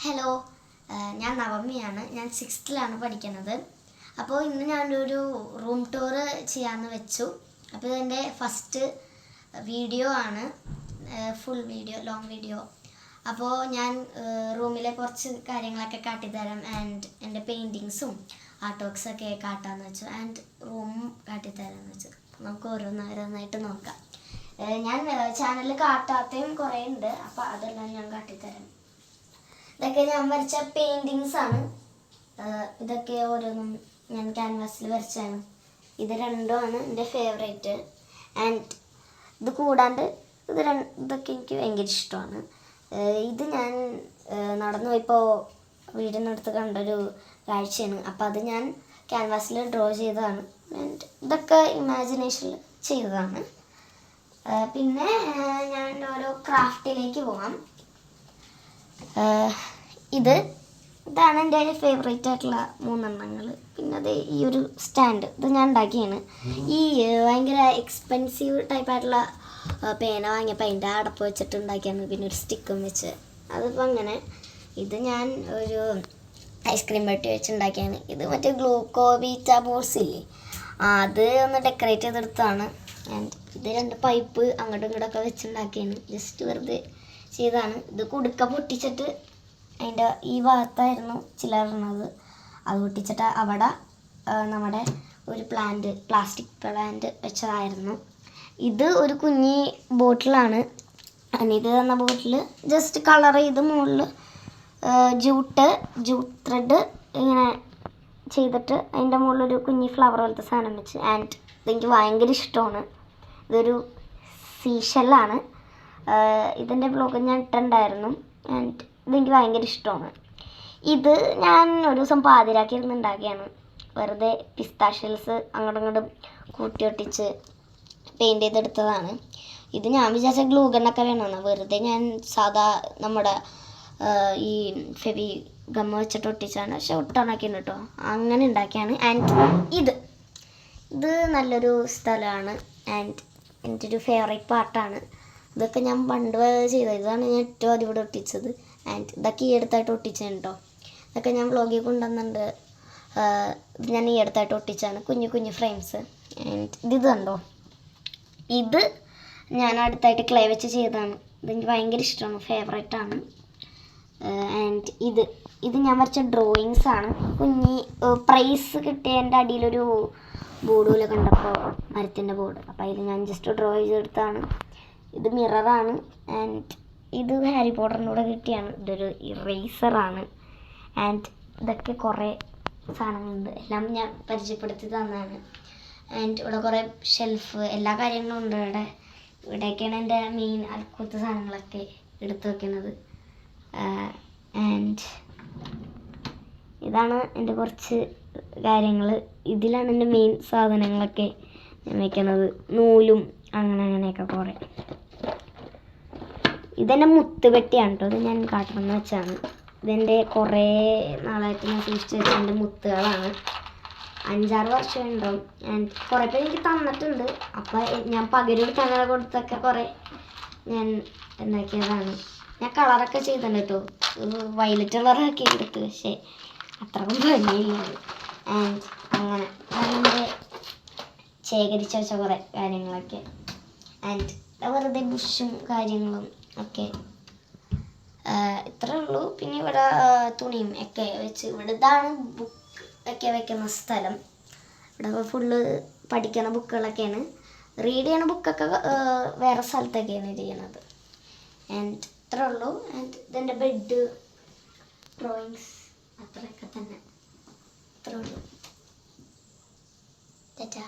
Hello, ഞാൻ നവമിയാണ്. ഞാൻ 6th പഠിക്കുന്നത്. അപ്പോൾ ഇന്ന് ഞാനൊരു റൂം ടൂർ ചെയ്യാമെന്ന് വെച്ചു. അപ്പോൾ ഇതെൻ്റെ ഫസ്റ്റ് വീഡിയോ ആണ്, ഫുൾ വീഡിയോ, ലോങ് വീഡിയോ. അപ്പോൾ ഞാൻ റൂമിലെ കുറച്ച് കാര്യങ്ങളൊക്കെ കാട്ടിത്തരാം. ആൻഡ് എൻ്റെ പെയിൻറ്റിങ്സും ആർട്ട് വർക്ക്സൊക്കെ കാട്ടാമെന്ന് വെച്ചു. ആൻഡ് റൂം കാട്ടിത്തരാമെന്ന് വെച്ചു. നമുക്ക് ഓരോന്നോരോന്നായിട്ട് നോക്കാം. ഞാൻ ചാനൽ കാട്ടാത്തയും കുറേ ഉണ്ട്, അപ്പോൾ അതെല്ലാം ഞാൻ കാട്ടിത്തരാം. ഇതൊക്കെ ഞാൻ വരച്ച പെയിൻറ്റിങ്സ് ആണ്. ഇതൊക്കെ ഓരോന്നും ഞാൻ ക്യാൻവാസിൽ വരച്ചാണ്. ഇത് രണ്ടുമാണ് എൻ്റെ ഫേവറേറ്റ്. ആൻഡ് ഇത് കൂടാണ്ട് ഇതൊക്കെ എനിക്ക് ഭയങ്കര ഇഷ്ടമാണ്. ഇത് ഞാൻ നടന്നു പോയപ്പോൾ വീടിനടുത്ത് കണ്ടൊരു കാഴ്ചയാണ്. അപ്പോൾ അത് ഞാൻ ക്യാൻവാസിൽ ഡ്രോ ചെയ്തതാണ്. ആൻഡ് ഇതൊക്കെ ഇമാജിനേഷനിൽ ചെയ്തതാണ്. പിന്നെ ഞാൻ ഓരോ ക്രാഫ്റ്റിലേക്ക് പോകാം. ഇതാണ് എൻ്റെ ഫേവറേറ്റ് ആയിട്ടുള്ള 3 എണ്ണങ്ങൾ. പിന്നെ അത് ഈ ഒരു സ്റ്റാൻഡ്, ഇത് ഞാൻ ഉണ്ടാക്കിയാണ്. ഈ ഭയങ്കര എക്സ്പെൻസീവ് ടൈപ്പായിട്ടുള്ള പേന വാങ്ങിയപ്പോൾ അതിൻ്റെ അടപ്പ് വെച്ചിട്ട് ഉണ്ടാക്കിയാണ്. പിന്നെ ഒരു സ്റ്റിക്കും വെച്ച് അതിപ്പോൾ അങ്ങനെ. ഇത് ഞാൻ ഒരു ഐസ്ക്രീം പെട്ടി വെച്ച് ഉണ്ടാക്കിയാണ്. ഇത് മറ്റേ ഗ്ലൂക്കോബീറ്റ ബോൾസ് ഇല്ലേ, അത് ഒന്ന് ഡെക്കറേറ്റ് ചെയ്തെടുത്താണ്. ആൻഡ് ഇത് 2 പൈപ്പ് അങ്ങോട്ടും ഇങ്ങോട്ടൊക്കെ വെച്ചുണ്ടാക്കിയാണ്. ജസ്റ്റ് വെറുതെ ചെയ്താണ്. ഇത് കുടുക്ക പൊട്ടിച്ചിട്ട് അതിൻ്റെ ഈ ഭാഗത്തായിരുന്നു ചിലർന്നത്. അത് പൊട്ടിച്ചിട്ട് അവിടെ നമ്മുടെ ഒരു പ്ലാസ്റ്റിക് പ്ലാന്റ് വെച്ചതായിരുന്നു. ഇത് ഒരു കുഞ്ഞി ബോട്ടിലാണ്. അനിത് തന്ന ബോട്ടിൽ ജസ്റ്റ് കളർ ചെയ്ത് മുകളിൽ ജൂട്ട് ത്രെഡ് ഇങ്ങനെ ചെയ്തിട്ട് അതിൻ്റെ മുകളിലൊരു കുഞ്ഞി ഫ്ലവർ പോലത്തെ സാധനം വെച്ച്. ആൻഡ് ഇതെനിക്ക് ഭയങ്കര ഇഷ്ടമാണ്. ഇതൊരു സീഷെല്ലാണ്. ഇതിൻ്റെ ബ്ലോഗ് ഞാൻ ഇട്ടിട്ടുണ്ടായിരുന്നു. ആൻഡ് ഇതെനിക്ക് ഭയങ്കര ഇഷ്ടമാണ്. ഇത് ഞാൻ ഒരു ദിവസം പാതിരാക്കിയിരുന്ന് ഉണ്ടാക്കിയാണ്. വെറുതെ പിസ്താഷ്യൽസ് അങ്ങോട്ടും ഇങ്ങോട്ടും കൂട്ടി ഒട്ടിച്ച് പെയിൻറ്റ് ചെയ്തെടുത്തതാണ്. ഇത് ഞാൻ വിചാരിച്ച ഗ്ലൂഗണ്ണൊക്കെ വേണമെന്ന്. വെറുതെ ഞാൻ സാധാ നമ്മുടെ ഈ ഫെവി ഗമ്മ വെച്ചിട്ട് ഒട്ടിച്ചാണ്. പക്ഷെ ഒട്ടുണക്കിയാണ് കേട്ടോ, അങ്ങനെ ഉണ്ടാക്കിയാണ്. ആൻഡ് ഇത് നല്ലൊരു സ്ഥലമാണ്. ആൻഡ് എൻ്റെ ഒരു ഫേവറേറ്റ് പാർട്ടാണ്. ഇതൊക്കെ ഞാൻ പണ്ട് ചെയ്തത്. ഇതാണ് ഞാൻ ഏറ്റവും ആദ്യം ഇവിടെ ഒട്ടിച്ചത്. ആൻഡ് ഇതൊക്കെ ഈ അടുത്തായിട്ട് ഒട്ടിച്ചത് കേട്ടോ. ഇതൊക്കെ ഞാൻ വ്ളോഗിൽ കൊണ്ടുവന്നിട്ടുണ്ട്. ഞാൻ ഈ അടുത്തായിട്ട് ഒട്ടിച്ചാണ് കുഞ്ഞു കുഞ്ഞു ഫ്രെയിംസ്. ആൻഡ് ഇത് കണ്ടോ, ഇത് ഞാൻ അടുത്തായിട്ട് ക്ലേ വെച്ച് ചെയ്തതാണ്. ഇതെനിക്ക് ഭയങ്കര ഇഷ്ടമാണ്, ഫേവറേറ്റാണ്. ആൻഡ് ഇത് ഞാൻ വരച്ച ഡ്രോയിങ്സ് ആണ്. പ്രൈസ് കിട്ടിയതിൻ്റെ അടിയിലൊരു ബോർഡ് പോലെ കണ്ടപ്പോൾ, മരത്തിൻ്റെ ബോർഡ്, അപ്പോൾ അതിൽ ഞാൻ ജസ്റ്റ് ഡ്രോ ചെയ്തെടുത്താണ്. ഇത് മിററാണ്. ആൻഡ് ഇത് ഹാരി പോട്ടറിൻ്റെ കൂടെ കിട്ടിയാണ്. ഇതൊരു ഇറേസറാണ്. ആൻഡ് ഇതൊക്കെ കുറേ സാധനങ്ങളുണ്ട്. എല്ലാം ഞാൻ പരിചയപ്പെടുത്തി തന്നതാണ്. ആൻഡ് ഇവിടെ കുറേ ഷെൽഫ്, എല്ലാ കാര്യങ്ങളും ഉണ്ട് ഇവിടെ. ഇവിടെയൊക്കെയാണ് എൻ്റെ മെയിൻ അൽക്കുലത്തെ സാധനങ്ങളൊക്കെ എടുത്ത് വെക്കുന്നത്. ആൻഡ് ഇതാണ് എൻ്റെ കുറച്ച് കാര്യങ്ങൾ. ഇതിലാണ് എൻ്റെ മെയിൻ സാധനങ്ങളൊക്കെ ഞാൻ വയ്ക്കുന്നത്. നൂലും അങ്ങനെയൊക്കെ കുറേ. ഇതെൻ്റെ മുത്തുപെട്ടിയാണ് കേട്ടോ. ഇത് ഞാൻ കാട്ടണമെന്ന് വെച്ചാണ്. ഇതെൻ്റെ കുറേ നാളായിട്ട് ഞാൻ സൂക്ഷിച്ച് വെച്ച എൻ്റെ മുത്തുകളാണ്. 5-6 വർഷം ഉണ്ടാവും. ആൻഡ് കുറേ പേര് എനിക്ക് തന്നിട്ടുണ്ട്. അപ്പോൾ ഞാൻ പകരം കൊടുത്തൊക്കെ കുറേ ഞാൻ ഉണ്ടാക്കിയതാണ്. ഞാൻ കളറൊക്കെ ചെയ്തിട്ടുണ്ട് കേട്ടോ. വയലറ്റ് കളറൊക്കെ എടുത്ത്, പക്ഷേ അത്രയും ഭംഗിയില്ല. ആൻഡ് അങ്ങനെ അതിൻ്റെ ശേഖരിച്ച് വെച്ച കുറേ കാര്യങ്ങളൊക്കെ. ആൻഡ് വെറുതെ ബുഷും കാര്യങ്ങളും ഒക്കെ ഇത്രേ ഉള്ളൂ. പിന്നെ ഇവിടെ തുണിയും ഒക്കെ വെച്ച്, ഇതാണ് ബുക്ക് ഒക്കെ വെക്കുന്ന സ്ഥലം. ഇവിടെ ഫുള്ള് പഠിക്കുന്ന ബുക്കുകളൊക്കെയാണ്. റീഡ് ചെയ്യണ ബുക്കൊക്കെ വേറെ സ്ഥലത്തൊക്കെയാണ് ചെയ്യണത്. ആൻഡ് ഇത്രേ ഉള്ളൂ. ആൻഡ് ഇതെൻ്റെ ബെഡ്, ഡ്രോയിങ്സ്, അത്രയൊക്കെ തന്നെ. ഇത്രേ ഉള്ളൂ. ടാറ്റാ.